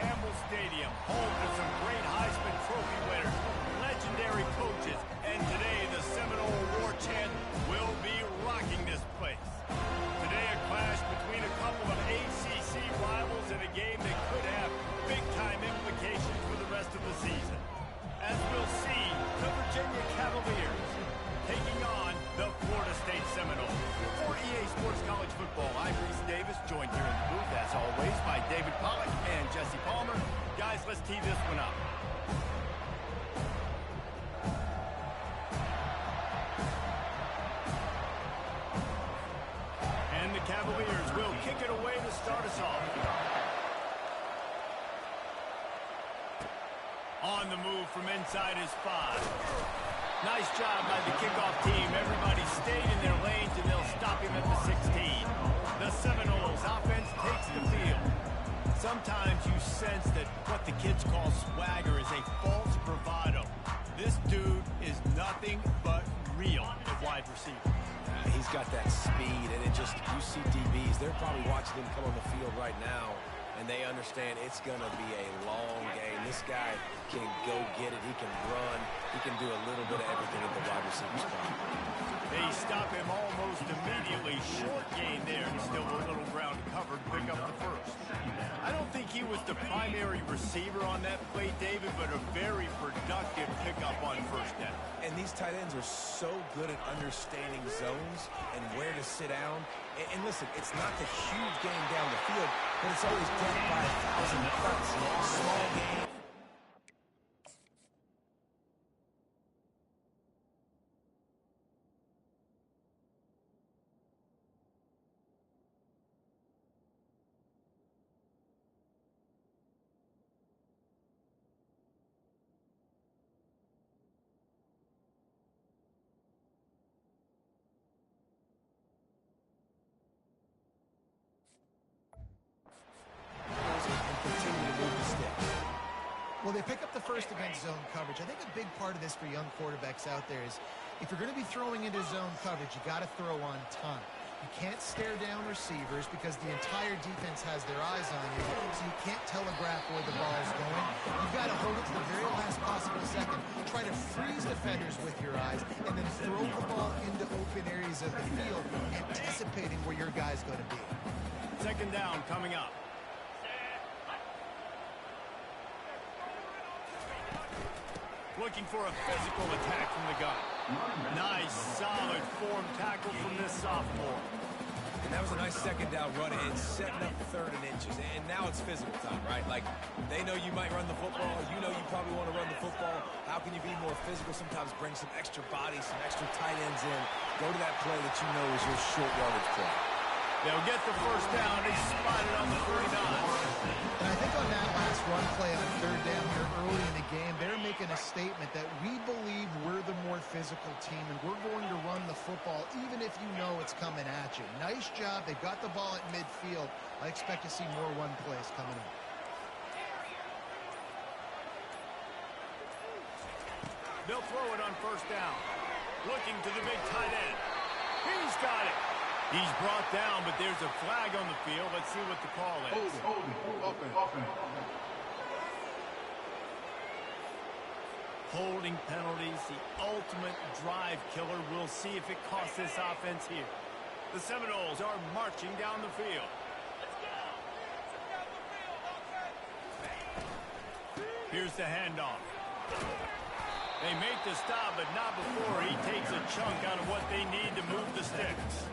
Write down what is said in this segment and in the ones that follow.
Campbell Stadium, home to some great Heisman Trophy winners, legendary coaches, and today the Seminole War Chant will be rocking this place. Today a clash between a couple of ACC rivals in a game that could have big-time implications for the rest of the season. As we'll see, the Virginia Cavaliers taking on the Florida State Seminoles. For EA Sports College Football, I'm Reese Davis, joined here in the booth, as always, by David Pollack and Jesse Palmer. Guys, let's tee this one up. And the Cavaliers will kick it away to start us off. On the move from inside his 5. Nice job by the kickoff team. Everybody stayed in their lanes, and they'll stop him at the 16. The Seminoles offense takes the field. Sometimes you sense that what the kids call swagger is a false bravado. This dude is nothing but real at wide receiver. He's got that speed, and it just, you see DBs, they're probably watching him come on the field right now, and they understand it's going to be a long game. This guy can go get it. He can run. He can do a little bit of everything at the wide receiver spot. They stop him almost immediately. Short gain there. Still a little ground covered. Pick up the first. I don't think he was the primary receiver on that play, David, but a very productive pickup on first down. And these tight ends are so good at understanding zones and where to sit down. And listen, it's not the huge game down the field, but it's always death by 1,000 cuts. Small game. Well, they pick up the first against zone coverage. I think a big part of this for young quarterbacks out there is if you're going to be throwing into zone coverage, you got to throw on time. You can't stare down receivers because the entire defense has their eyes on you, so you can't telegraph where the ball is going. You've got to hold it to the very last possible second. Try to freeze defenders with your eyes, and then throw the ball into open areas of the field, anticipating where your guy's going to be. Second down coming up. Looking for a physical attack from the gun. Nice, solid form tackle from this sophomore. And that was a nice second down run and setting up third and inches. And now it's physical time, right? Like, they know you might run the football. You know you probably want to run the football. How can you be more physical? Sometimes bring some extra bodies, some extra tight ends in. Go to that play that you know is your short yardage play. They'll get the first down. They spotted on the 39. And I think on that last run play on third down here early in the game, they're making a statement that we believe we're the more physical team, and we're going to run the football even if you know it's coming at you. Nice job. They've got the ball at midfield. I expect to see more run plays coming in. They'll throw it on first down. Looking to the big tight end. He's got it. He's brought down, but there's a flag on the field. Let's see what the call is. Holding penalties, the ultimate drive killer. We'll see if it costs this offense here. The Seminoles are marching down the field. Here's the handoff. They make the stop, but not before he takes a chunk out of what they need to move the sticks.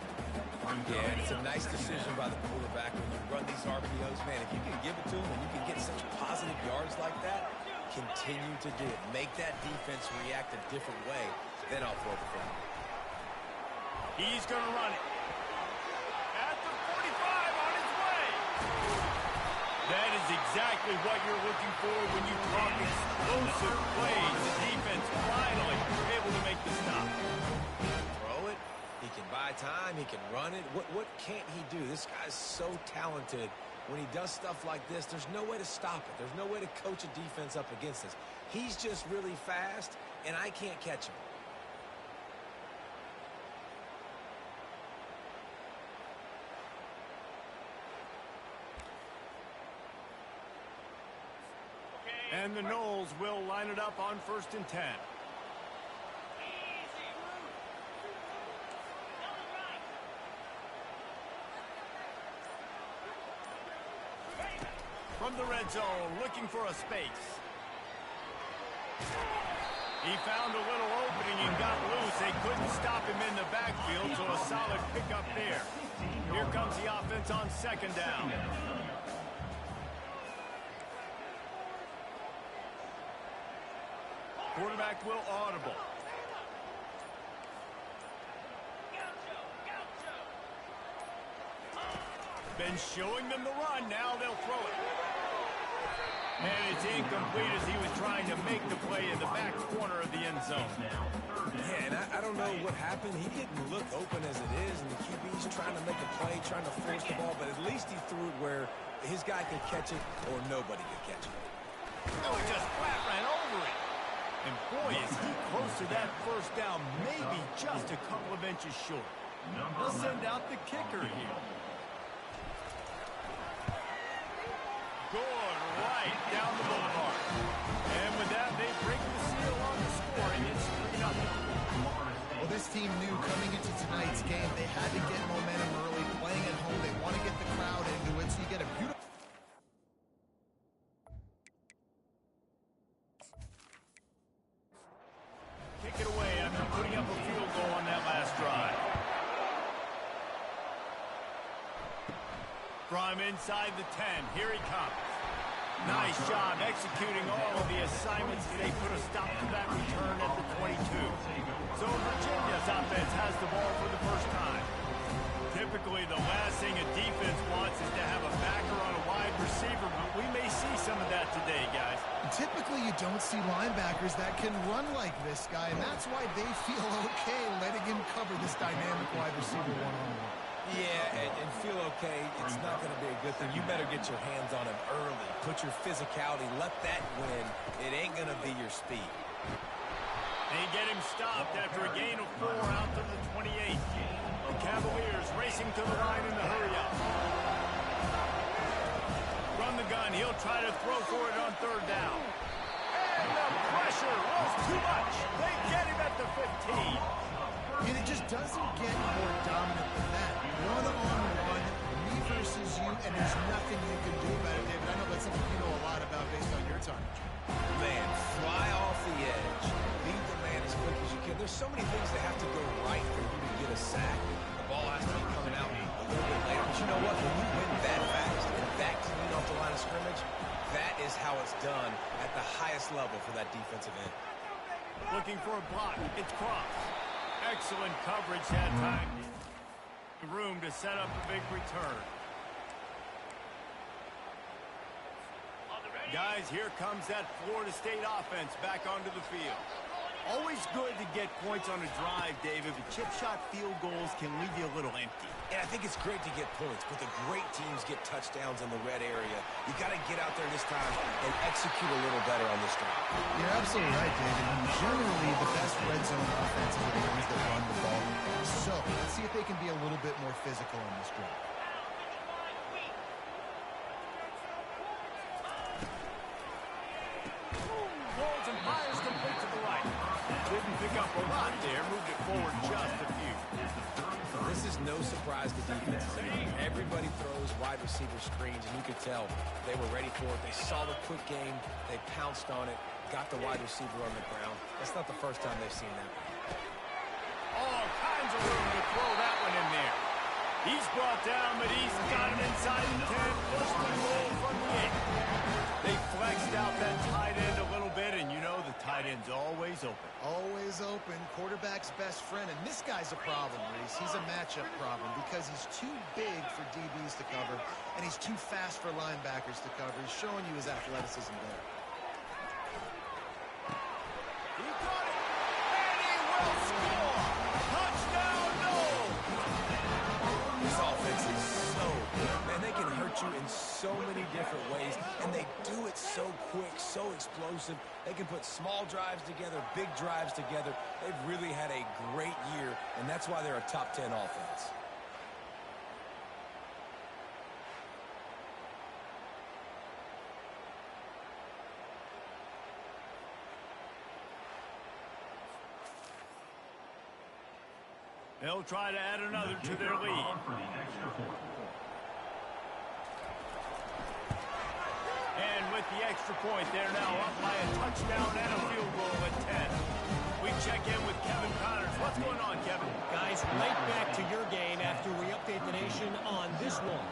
Yeah, and it's a nice decision by the quarterback when you run these RPOs. Man, if you can give it to him and you can get such positive yards like that, continue to do it. Make that defense react a different way, then I'll throw the football. He's going to run it. At the 45 on his way. That is exactly what you're looking for when you talk explosive plays. The defense finally able to make the stop. Throw it. He can buy time. He can run it. What can't he do? This guy's so talented. When he does stuff like this, there's no way to stop it. There's no way to coach a defense up against this. He's just really fast, and I can't catch him. And the Knowles will line it up on 1st and 10. From the red zone, looking for a space. He found a little opening and got loose. They couldn't stop him in the backfield, so a solid pickup there. Here comes the offense on 2nd down. Quarterback will audible. Been showing them the run. Now they'll throw it. And it's incomplete as he was trying to make the play in the back corner of the end zone. Yeah, and I don't know what happened. He didn't look open as it is, and the QB's trying to make a play, trying to force the ball, but at least he threw it where his guy could catch it or nobody could catch it. Oh, he just flat ran over it. And boy, is he close to that 1st down, maybe just a couple of inches short. They'll send out the kicker here. Good, right down the boulevard. And with that, they break the seal on the scoring. It's 3-0. Well, this team knew coming into tonight's game they had to get momentum early, playing at home. They want to get the crowd into it, so you get a beautiful... Kick it away after putting up a field goal on that last drive. From inside the 10, here he comes. Nice job executing all of the assignments as they put a stop to that return at the 22. So Virginia's offense has the ball for the first time. Typically, the last thing a defense wants is to have a backer on a wide receiver, but we may see some of that today, guys. Typically, you don't see linebackers that can run like this guy, and that's why they feel okay letting him cover this dynamic wide receiver one-on-one. Yeah, and feel okay. It's not going to be a good thing. You better get your hands on him early. Put your physicality. Let that win. It ain't going to be your speed. They get him stopped after a gain of 4 out to the 28. The Cavaliers racing to the line in the hurry-up. From the gun, he'll try to throw for it on 3rd down. And the pressure was too much. They get him at the 15. And it just doesn't get more dominant than that. One-on-one, me versus you, and there's nothing you can do about it, David. I know that's something you know a lot about based on your time. Man, fly off the edge. Beat the man as quick as you can. There's so many things that have to go right for you to get a sack. The ball has to be coming out a little bit later. But you know what? When you win that fast and that clean off the line of scrimmage, that is how it's done at the highest level for that defensive end. Looking for a block. It's Cross. Excellent coverage that time. Room to set up a big return. Guys, here comes that Florida State offense back onto the field. Always good to get points on a drive, David, but chip shot field goals can leave you a little empty. And I think it's great to get points, but the great teams get touchdowns in the red area. You got to get out there this time and execute a little better on this drive. You're absolutely right, David. Generally, the best red zone offenses are the ones that run the ball. So, let's see if they can be a little bit more physical on this drive. Rolls and fires complete to the right. Didn't pick up a lot there, moved it forward just a few. This is no surprise to defenses anymore. Everybody throws wide receiver screens, and you could tell they were ready for it. They saw the quick game. They pounced on it, got the wide receiver on the ground. That's not the first time they've seen that. All kinds of room to throw that one in there. He's brought down, but he's got it inside the 10. First and goal from the 8. They flexed out that tight end a little bit, and you know the tight end's always open. Always open. Quarterback's best friend. And this guy's a problem, Reese. He's a matchup problem because he's too big for DBs to cover, and he's too fast for linebackers to cover. He's showing you his athleticism there. He got it, and he will score. Touchdown, Knowles. This offense is so good. Man, they can hurt you in so many different ways, and they do it so quick, so explosive. They can put small drives together, big drives together. They've really had a great year, and that's why they're a top 10 offense. They'll try to add another to their lead. And with the extra point, they're now up by a touchdown and a field goal at 10. We check in with Kevin Connors. What's going on, Kevin? Guys, right back to your game after we update the nation on this one.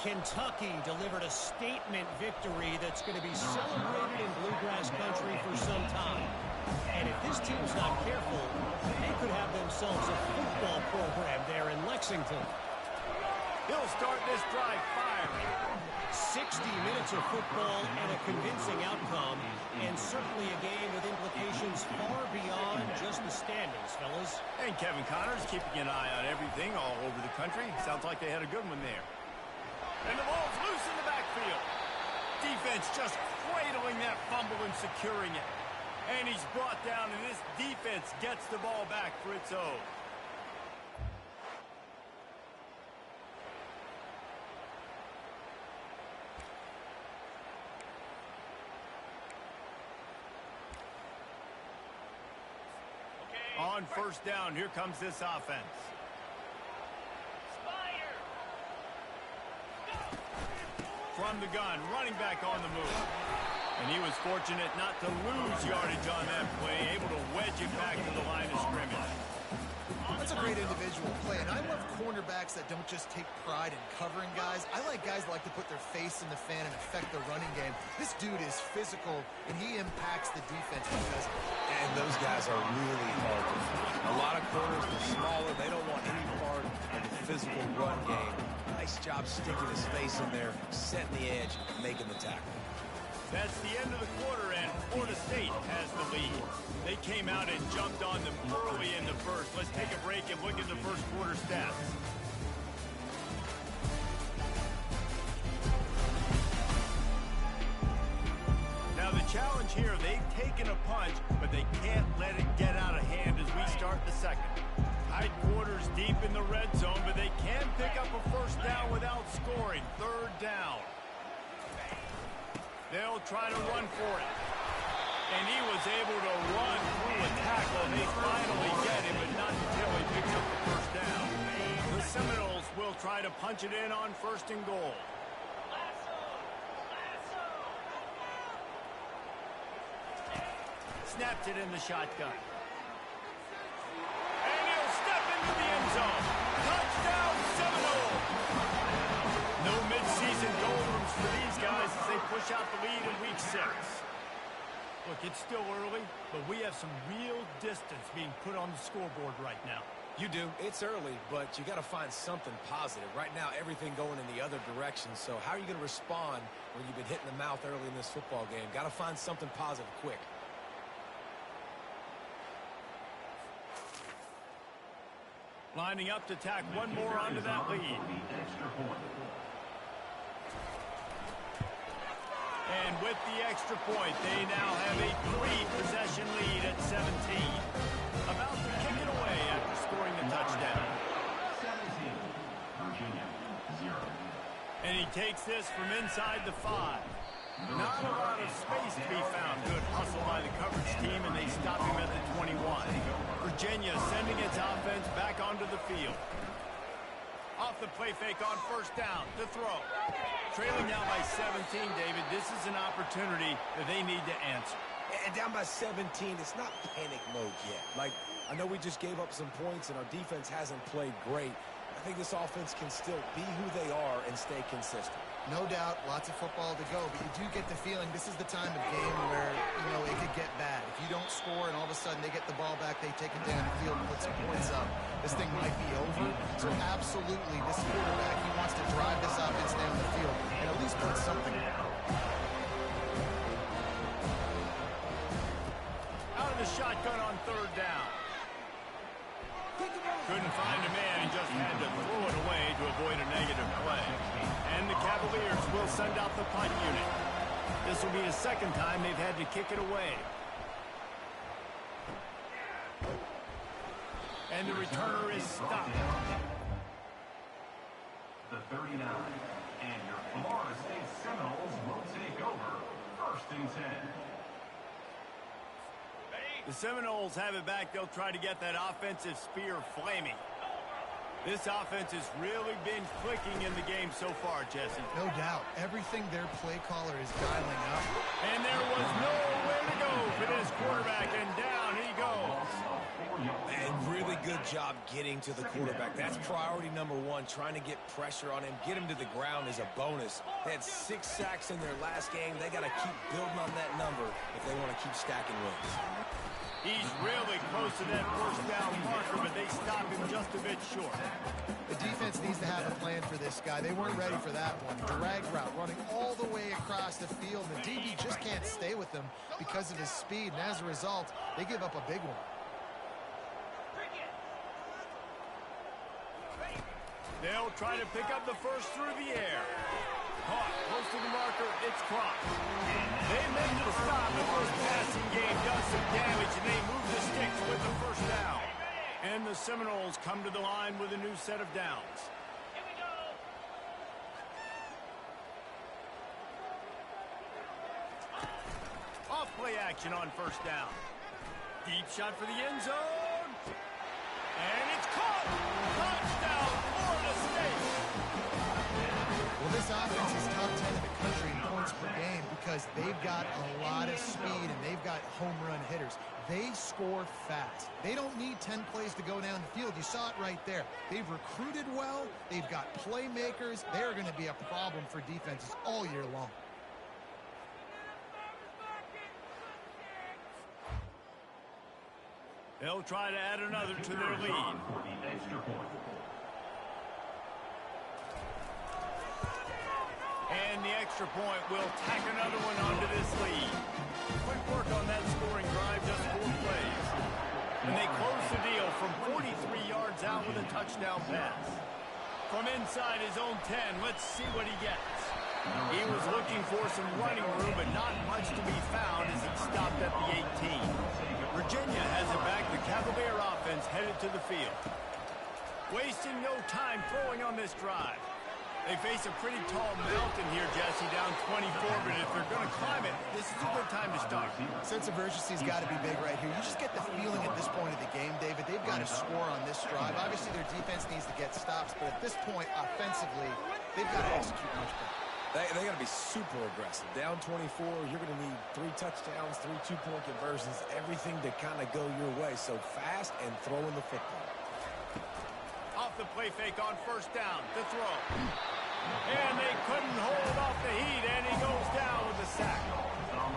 Kentucky delivered a statement victory that's going to be celebrated in Bluegrass country for some time. And if this team's not careful, they could have themselves a football program there in Lexington. He'll start this drive firing. 60 minutes of football and a convincing outcome, and certainly a game with implications far beyond just the standings, fellas. And Kevin Connors keeping an eye on everything all over the country. Sounds like they had a good one there. And the ball's loose in the backfield. Defense just cradling that fumble and securing it. And he's brought down, and this defense gets the ball back for its own. On first down, here comes this offense. From the gun, running back on the move. And he was fortunate not to lose yardage on that play, able to wedge it back to the line of scrimmage. That's a great individual play, and I love cornerbacks that don't just take pride in covering guys. I like guys that like to put their face in the fan and affect the running game. This dude is physical, and he impacts the defense because of it. And those guys are really hard to find. A lot of corners, they're smaller. They don't want any part of the physical run game. Nice job sticking his face in there, setting the edge, making the tackle. That's the end of the quarter, and Florida State has the lead. They came out and jumped on them early in the first. Let's take a break and look at the first quarter stats. Now the challenge here, they've taken a punch, but they can't let it get out of hand as we start the second. Tight quarters deep in the red zone, but they can pick up a first down without scoring. Third down. They'll try to run for it. And he was able to run through a tackle. They finally get him, but not until he picks up the first down. The Seminoles will try to punch it in on first and goal. Snaps it in the shotgun. And he'll step into the end zone. Touchdown, Seminoles! No midseason goal rooms for these guys as they push out the lead in week 6. Look, it's still early, but we have some real distance being put on the scoreboard right now. You do. It's early, but you got to find something positive. Right now, everything going in the other direction. So how are you going to respond when you've been hit in the mouth early in this football game? Got to find something positive quick. Lining up to tack one more onto that lead. And with the extra point, they now have a 3-possession lead at 17. About to kick it away after scoring the touchdown. 17, Virginia, 0. And he takes this from inside the 5. Not a lot of space to be found. Good hustle by the coverage team, and they stop him at the 21. Virginia sending its offense back onto the field. Off the play fake on first down to throw. Trailing down by 17, David. This is an opportunity that they need to answer. And down by 17, it's not panic mode yet. Like, I know we just gave up some points and our defense hasn't played great. I think this offense can still be who they are and stay consistent. No doubt, lots of football to go, but you do get the feeling this is the time of game where, you know, it could get bad. If you don't score and all of a sudden they get the ball back, they take it down the field and put some points up, this thing might be over. So absolutely, this quarterback, he wants to drive this offense down the field and at least put something down. Out of the shotgun on third down. Couldn't find a man. He just had to throw it away to avoid a negative play. And the Cavaliers will send out the punt unit. This will be the second time they've had to kick it away. And the returner is stopped. The 39. And your Florida State Seminoles will take over first and 10. The Seminoles have it back. They'll try to get that offensive spear flaming. This offense has really been clicking in the game so far, Jesse. No doubt. Everything their play caller is dialing up. And there was nowhere to go for this quarterback, and down he goes. And really good job getting to the quarterback. That's priority number one, trying to get pressure on him. Get him to the ground is a bonus. They had 6 sacks in their last game. They got to keep building on that number if they want to keep stacking wins. He's really close to that first down marker, but they stop him just a bit short. The defense needs to have a plan for this guy. They weren't ready for that one. Drag route running all the way across the field. The DB just can't stay with him because of his speed, and as a result, they give up a big one. They'll try to pick up the first through the air. Caught close to the marker, it's crossed. They make the stop, but this passing game does some damage, and they move the sticks with the first down. And the Seminoles come to the line with a new set of downs. Off play action on first down. Deep shot for the end zone. And it's caught. Touchdown, Florida State. Well, this offense is top 10 in the country in points per game because they've got a lot of speed and they've got home run hitters. They score fast. They don't need 10 plays to go down the field. You saw it right there. They've recruited well. They've got playmakers. They're going to be a problem for defenses all year long. They'll try to add another to their lead. And the extra point will tack another one onto this lead. Quick work on that scoring drive, just 4 plays. And they close the deal from 43 yards out with a touchdown pass. From inside his own 10, let's see what he gets. He was looking for some running room, but not much to be found as he stopped at the 18. Virginia has it back. The Cavalier offense headed to the field. Wasting no time throwing on this drive. They face a pretty tall mountain here, Jesse, down 24, but if they're going to climb it, this is a good time to start. Sense of urgency's got to be big right here. You just get the feeling at this point of the game, David, they've got to score on this drive. Obviously, their defense needs to get stops, but at this point, offensively, they've got to execute much better. They got to be super aggressive. Down 24, you're going to need 3 touchdowns, 3 two-point conversions, everything to kind of go your way. So fast and throwing the football. Off the play fake on first down, the throw. And they couldn't hold off the heat, and he goes down with a sack.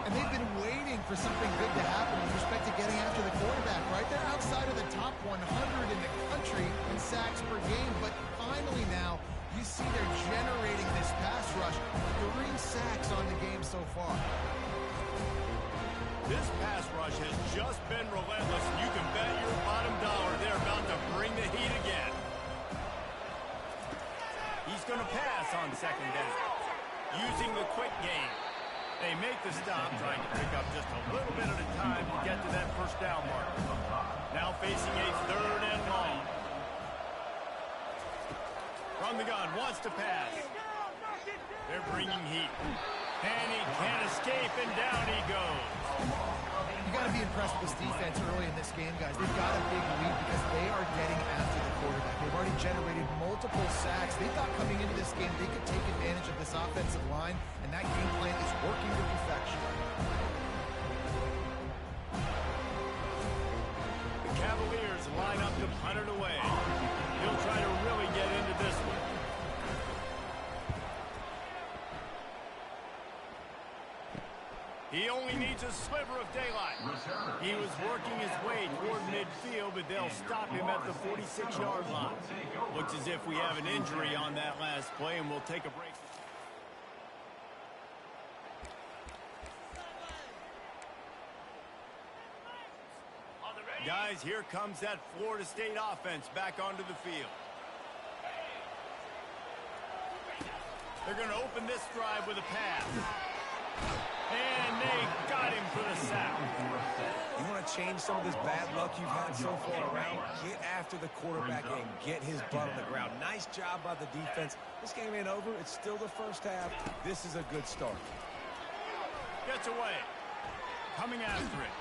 And they've been waiting for something good to happen with respect to getting after the quarterback, right? They're outside of the top 100 in the country in sacks per game, but finally now, you see they're generating this pass rush. 3 sacks on the game so far. This pass rush has just been relentless. You can bet your bottom dollar they're about to bring the heat again. He's going to pass on second down. Using the quick game. They make the stop, trying to pick up just a little bit at a time to get to that first down mark. Now facing a 3rd and long. From the gun, wants to pass. They're bringing heat. And he can't escape, and down he goes. You got to be impressed with this defense early in this game, guys. They've got a big lead because they are getting after the quarterback. They've already generated multiple sacks. They thought coming into this game they could take advantage of this offensive line, and that game plan is working to perfection. The Cavaliers line up to punt it away. He'll try to really get into this one. He only needs a sliver of daylight. He was working his way toward midfield, but they'll stop him at the 46-yard line. Looks as if we have an injury on that last play, and we'll take a break. Guys, here comes that Florida State offense back onto the field. They're going to open this drive with a pass. And they got him for the sack. You want to change some of this bad luck you've had so far around? Get after the quarterback and get his butt on the ground. Nice job by the defense. This game ain't over. It's still the first half. This is a good start. Gets away. Coming after it.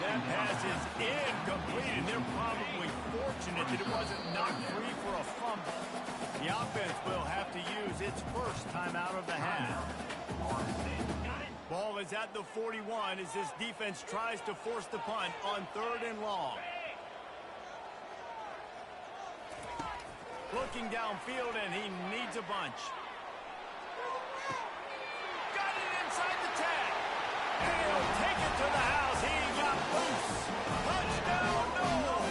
That pass is incomplete, and they're probably fortunate that it wasn't knocked free for a fumble. The offense will have to use its first timeout of the half. Ball is at the 41 as this defense tries to force the punt on 3rd and long. Looking downfield, and he needs a bunch. Got it inside the 10. And he'll take it to the house. He got loose. Touchdown, Noah.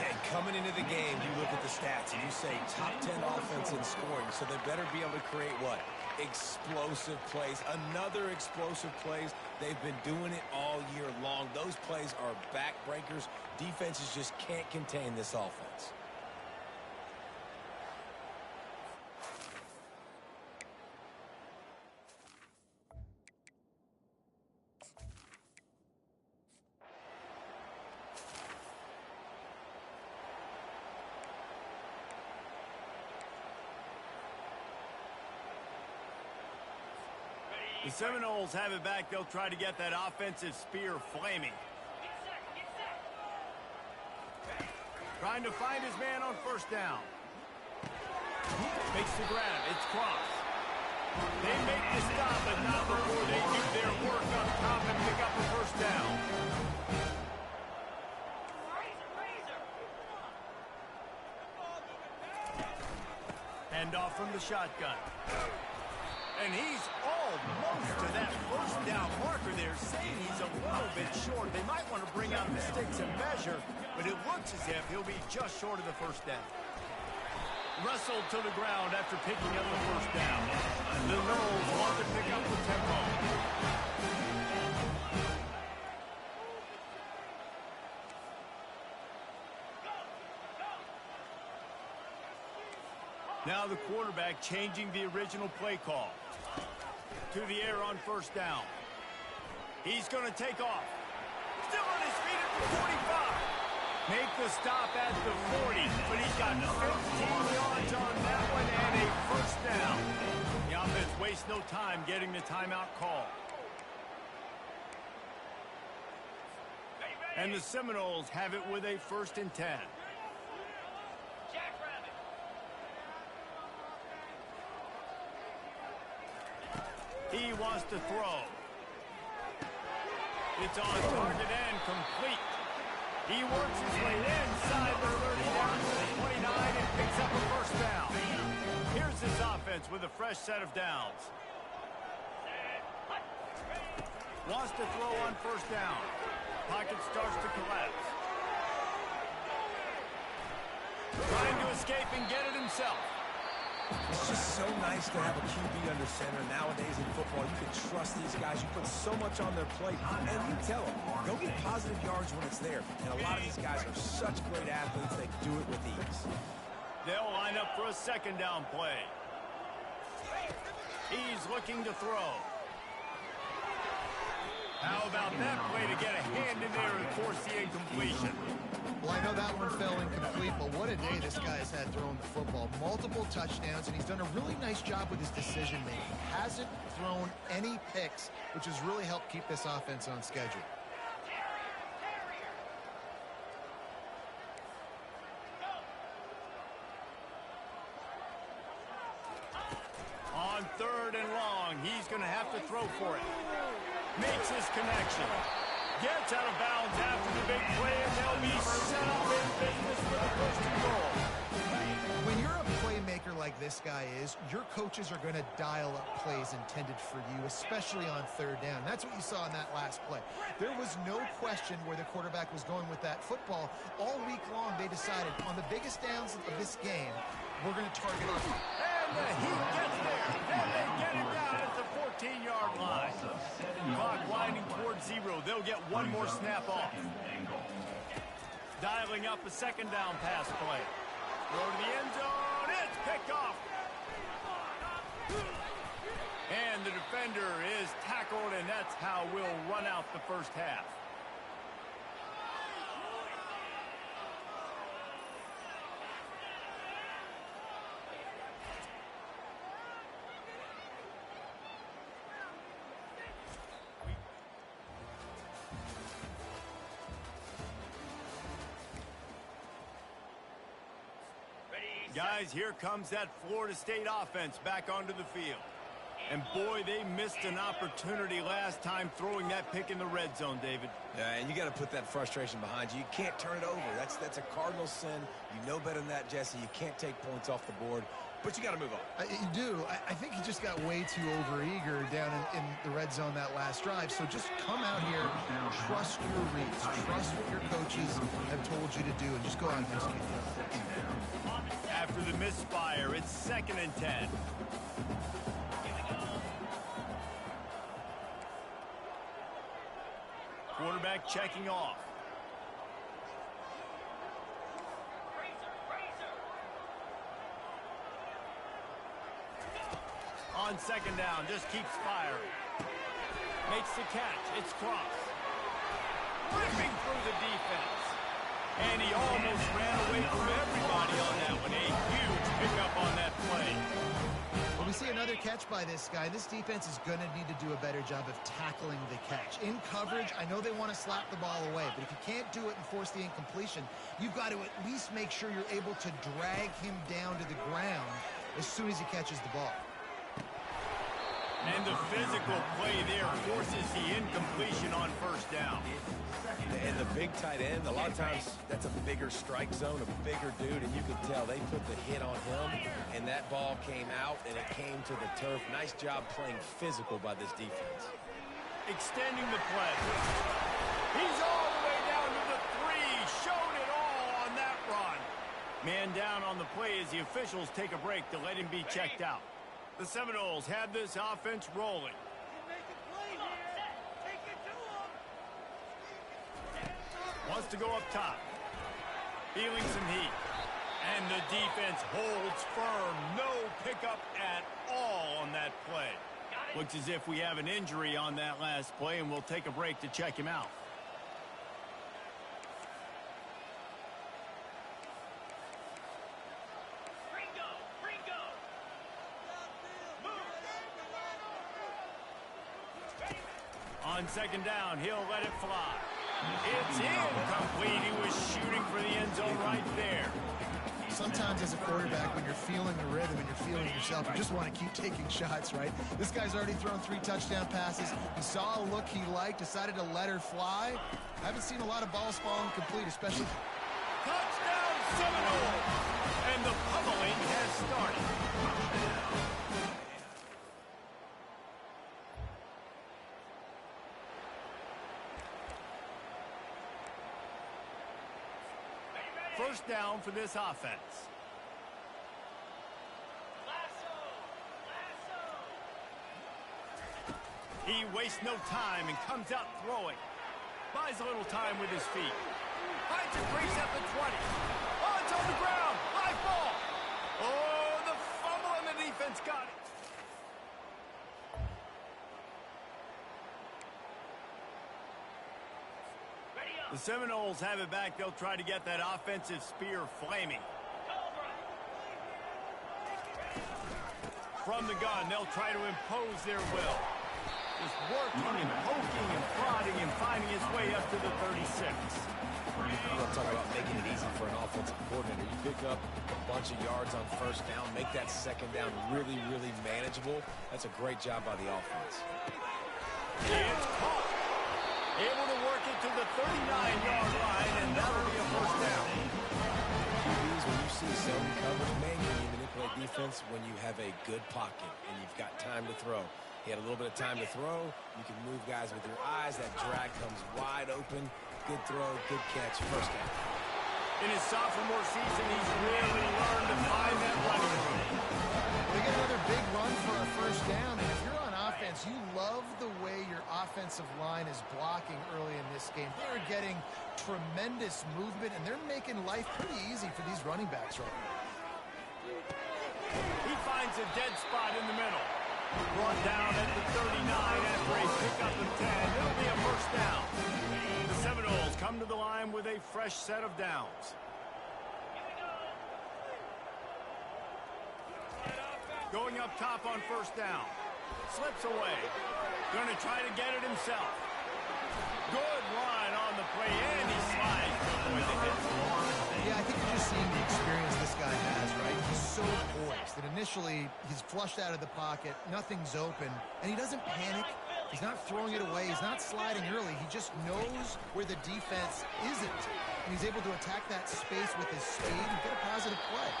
And coming into the game, you look at the stats and you say top 10 offense in scoring, so they better be able to create what? Explosive plays. Another explosive plays. They've been doing it all year long. Those plays are backbreakers. Defenses just can't contain this offense. The Seminoles have it back. They'll try to get that offensive spear flaming. Trying to find his man on 1st down. Makes the grab. It's crossed. They make the stop, but not before they do their work up top and pick up a 1st down. Hand off from the shotgun. And he's almost to that 1st down marker there, saying he's a little bit short. They might want to bring out the sticks and measure, but it looks as if he'll be just short of the 1st down. Wrestled to the ground after picking up the 1st down. The Noles want to pick up the tempo. Now the quarterback changing the original play call. To the air on 1st down. He's going to take off. Still on his feet at the 45. Make the stop at the 40, but he's got 15 yards on that one and a 1st down. The offense wastes no time getting the timeout call. And the Seminoles have it with a 1st and 10. He wants to throw. It's on target and complete. He works his way inside the 30 down to the 29 and picks up a 1st down. Here's this offense with a fresh set of downs. Wants to throw on 1st down. Pocket starts to collapse. Trying to escape and get it himself. It's just so nice to have a QB under center. Nowadays in football, you can trust these guys. You put so much on their plate, and you tell them, go get positive yards when it's there. And a lot of these guys are such great athletes, they do it with ease. They'll line up for a 2nd down play. He's looking to throw. How about that play to get a hand in there and force the incompletion? Well, I know that one fell incomplete, but what a day this guy has had throwing the football. Multiple touchdowns, and he's done a really nice job with his decision-making. Hasn't thrown any picks, which has really helped keep this offense on schedule. On 3rd and long, he's going to have to throw for it. Makes his connection. Gets out of bounds after the big play, and they'll be set up in business for the 1st and goal. When you're a playmaker like this guy is, your coaches are going to dial up plays intended for you, especially on 3rd down. That's what you saw in that last play. There was no question where the quarterback was going with that football. All week long, they decided on the biggest downs of this game, we're going to target our... And he gets there, and they get him down at the 14-yard line. Clock winding towards 0. They'll get one more snap off. Dialing up a 2nd down pass play. Throw to the end zone. It's picked off. And the defender is tackled, and that's how we'll run out the 1st half. Guys, here comes that Florida State offense back onto the field. And boy, they missed an opportunity last time throwing that pick in the red zone, David. Yeah, and you got to put that frustration behind you. You can't turn it over. That's a cardinal sin. You know better than that, Jesse. You can't take points off the board, but you got to move on. You do. I think he just got way too overeager down in the red zone that last drive. So just come out here, trust your reads, trust what your coaches have told you to do, and just go out and execute. After the misfire, it's 2nd and 10. Quarterback checking off. On 2nd down, just keeps firing. Makes the catch. It's crossed. Ripping through the defense. And he almost ran away from everybody on that one. A huge pickup on that play. Well, we see another catch by this guy. This defense is going to need to do a better job of tackling the catch. In coverage, I know they want to slap the ball away, but if you can't do it and force the incompletion, you've got to at least make sure you're able to drag him down to the ground as soon as he catches the ball. And the physical play there forces the incompletion on 1st down. And the big tight end, a lot of times that's a bigger strike zone, a bigger dude, and you could tell they put the hit on him, and that ball came out, and it came to the turf. Nice job playing physical by this defense. Extending the play. He's all the way down to the 3. Showed it all on that run. Man down on the play as the officials take a break to let him be checked out. The Seminoles have this offense rolling. Wants to go up top. Feeling some heat. And the defense holds firm. No pickup at all on that play. Looks as if we have an injury on that last play, and we'll take a break to check him out. On 2nd down, he'll let it fly. It's incomplete. He was shooting for the end zone right there. Sometimes as a quarterback, when you're feeling the rhythm and you're feeling yourself, you just want to keep taking shots, right? This guy's already thrown 3 touchdown passes. He saw a look he liked, decided to let her fly. I haven't seen a lot of balls falling complete, especially... Touchdown Seminoles! And the pummeling has started. First down for this offense. He wastes no time and comes out throwing. Buys a little time with his feet. Finds a crease at the 20. Oh, it's on the ground. Live ball. Oh, the fumble and the defense got it. The Seminoles have it back. They'll try to get that offensive spear flaming. From the gun, they'll try to impose their will. Just working and poking and prodding and finding his way up to the 36. I'm going to talk about making it easy for an offensive coordinator. You pick up a bunch of yards on 1st down, make that 2nd down really, really manageable. That's a great job by the offense. It's caught. Able to work it to the 39-yard line, and that'll be a 1st down. QBs, when you see zone coverage, man, can you manipulate defense when you have a good pocket and you've got time to throw. He had a little bit of time to throw. You can move guys with your eyes. That drag comes wide open. Good throw, good catch, 1st down. In his sophomore season, he's really learned to find that running room. We get another big run for a 1st down, and if you're on offense, you love the way your offensive line is blocking early in this game. They're getting tremendous movement, and they're making life pretty easy for these running backs right now. He finds a dead spot in the middle. Brought down at the 39 after a pickup of 10. It'll be a 1st down. The Seminoles come to the line with a fresh set of downs. Going up top on 1st down. Slips away. Going to try to get it himself. Good run on the play, and he slides avoid the hit. Yeah, I think you're just seeing the experience this guy has, right? He's so poised that initially he's flushed out of the pocket, nothing's open, and he doesn't panic. He's not throwing it away. He's not sliding early. He just knows where the defense isn't, and he's able to attack that space with his speed and get a positive play.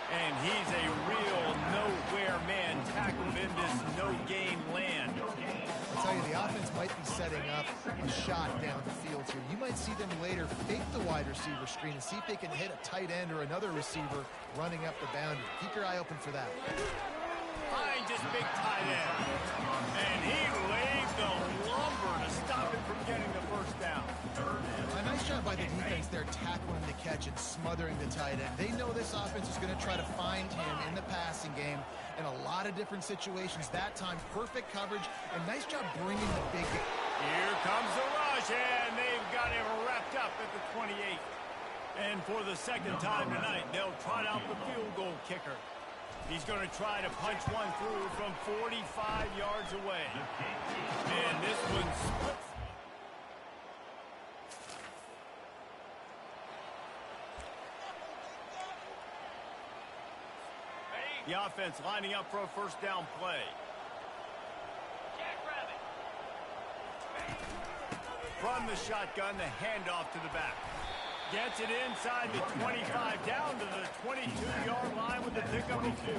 And he's a real nowhere man tackled in this no-game land. I'll tell you, the offense might be setting up a shot down the field here. You might see them later fake the wide receiver screen and see if they can hit a tight end or another receiver running up the boundary. Keep your eye open for that. Finds his big tight end. And he laid the lumber to stop him from getting the first down. A nice job by the defense there, tackling the catch and smothering the tight end. They know this offense is going to try to find him in the passing game in a lot of different situations. That time, perfect coverage, and nice job bringing the big game. Here comes the rush, and they've got him wrapped up at the 28. And for the second time tonight, they'll trot out the field goal kicker. He's going to try to punch one through from 45 yards away. And this one splits. The offense lining up for a first down play. From the shotgun, the handoff to the back. Gets it inside the 25, down to the 22-yard line with the pickup of 4.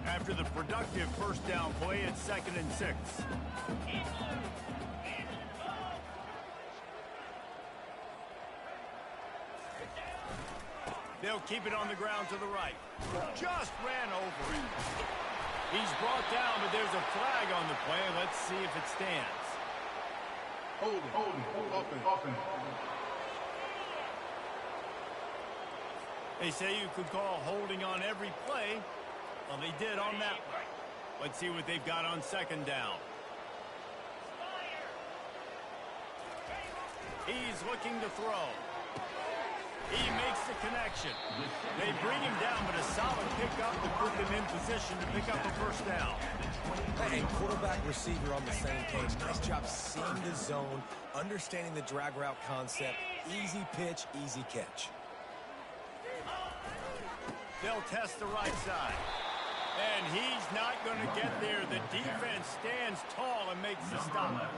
After the productive first down play, it's 2nd and 6. They'll keep it on the ground to the right. Just ran over it. He's brought down, but there's a flag on the play. Let's see if it stands. Open. They say you could call holding on every play. Well, they did on that one. Let's see what they've got on 2nd down. He's looking to throw. He makes the connection. They bring him down, but a solid pickup to put them in position to pick up a first down. And quarterback, receiver on the same page. Nice job seeing the zone, understanding the drag route concept. Easy pitch, easy catch. They'll test the right side. And he's not going to get there. The defense stands tall and makes the stop.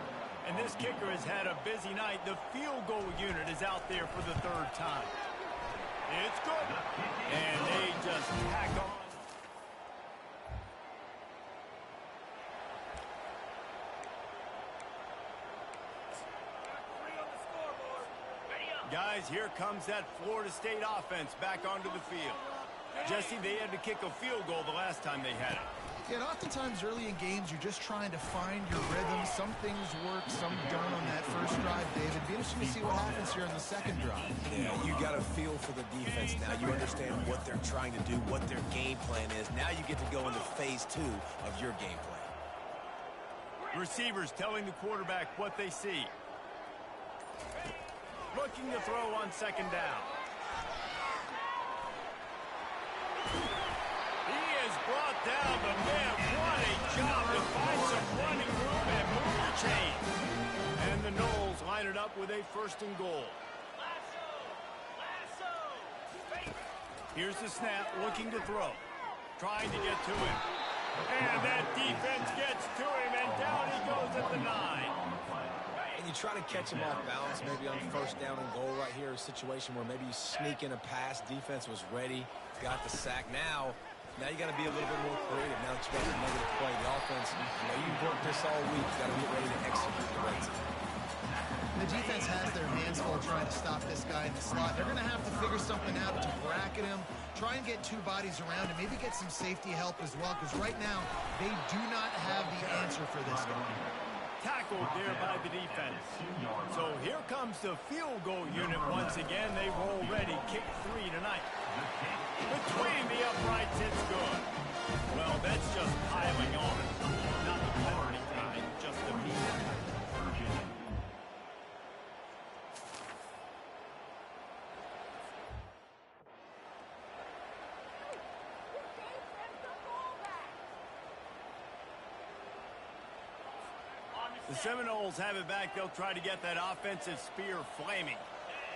And this kicker has had a busy night. The field goal unit is out there for the 3rd time. It's good. And they just tack on. Guys, here comes that Florida State offense back onto the field. Jesse, they had to kick a field goal the last time they had it. Yeah, and oftentimes early in games, you're just trying to find your rhythm. Some things work, some don't on that first drive, David. Be interesting to see what happens here on the 2nd drive. Yeah, you got a feel for the defense now. You understand what they're trying to do, what their game plan is. Now you get to go into phase 2 of your game plan. Receivers telling the quarterback what they see. Looking to throw on 2nd down. He is brought down, but man, what a job to find some running room and move the chain. And the Noles line it up with a 1st and goal. Here's the snap, looking to throw. Trying to get to him. And that defense gets to him, and down he goes at the 9. And you try to catch him off balance, maybe on 1st down and goal right here, a situation where maybe you sneak in a pass, defense was ready, got the sack. Now you got to be a little bit more creative. Now that you got the negative play, the offense, you've worked this all week. You got to get ready to execute the red zone. The defense has their hands full trying to stop this guy in the slot. They're going to have to figure something out to bracket him, try and get 2 bodies around him, maybe get some safety help as well, because right now they do not have the answer for this guy. Tackled there by the defense. So here comes the field goal unit once again. They roll ready. Kick 3 tonight. Between the uprights, it's good. Well, that's just piling on. Not the penalty time, just the mean. The Seminoles have it back. They'll try to get that offensive spear flaming.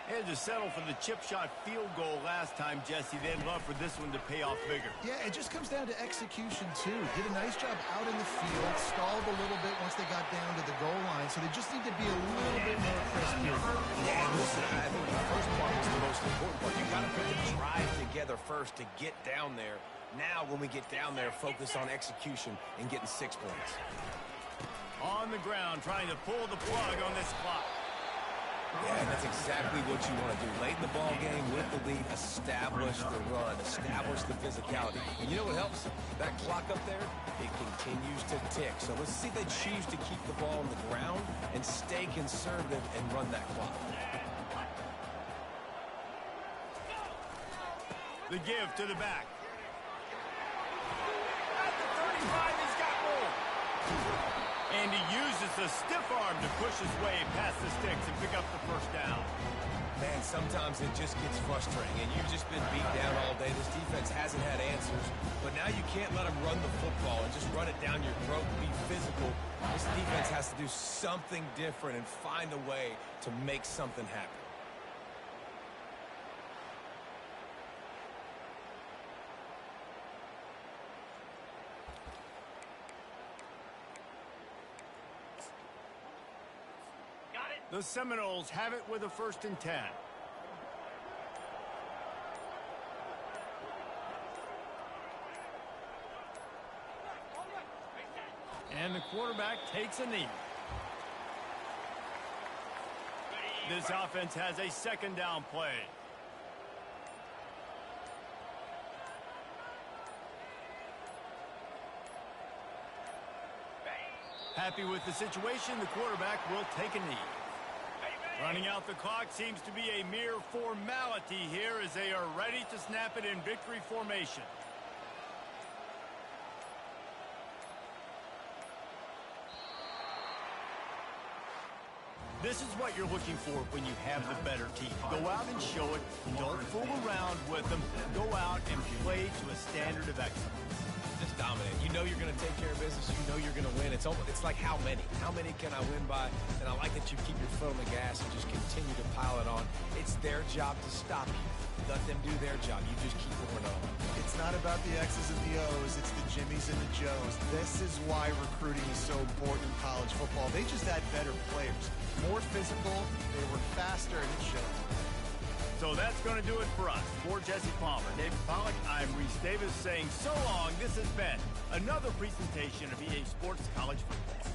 They had to settle for the chip shot field goal last time, Jesse. They'd love for this one to pay off bigger. Yeah, it just comes down to execution, too. Did a nice job out in the field, stalled a little bit once they got down to the goal line, so they just need to be a little bit more crisp here. Yeah, listen, I think the first part is the most important part. You got to put the drive together first to get down there. Now, when we get down there, focus on execution and getting 6 points. On the ground, trying to pull the plug on this clock. Yeah, and that's exactly what you want to do. Late in the ball game with the lead, establish the run, establish the physicality. And you know what helps? That clock up there, it continues to tick. So let's see if they choose to keep the ball on the ground and stay conservative and run that clock. The give to the back. At the 35, he's got more. And he uses the stiff arm to push his way past the sticks and pick up the first down. Man, sometimes it just gets frustrating, and you've just been beat down all day. This defense hasn't had answers, but now you can't let them run the football and just run it down your throat and be physical. This defense has to do something different and find a way to make something happen. The Seminoles have it with a 1st and 10. And the quarterback takes a knee. This offense has a 2nd down play. Happy with the situation, the quarterback will take a knee. Running out the clock seems to be a mere formality here as they are ready to snap it in victory formation. This is what you're looking for when you have the better team. Go out and show it. Don't fool around with them. Go out and play to a standard of excellence. Just dominant. You know you're going to take care of business. You know you're going to win. It's like how many? How many can I win by? And I like that you keep your foot on the gas and just continue to pile it on. It's their job to stop you. Let them do their job. You just keep going on. It's not about the X's and the O's. It's the Jimmies and the Joes. This is why recruiting is so important in college football. They just had better players. More physical. They were faster, and it showed. So that's going to do it for us. For Jesse Palmer, David Pollack, I'm Reese Davis saying so long. This has been another presentation of EA Sports College Football.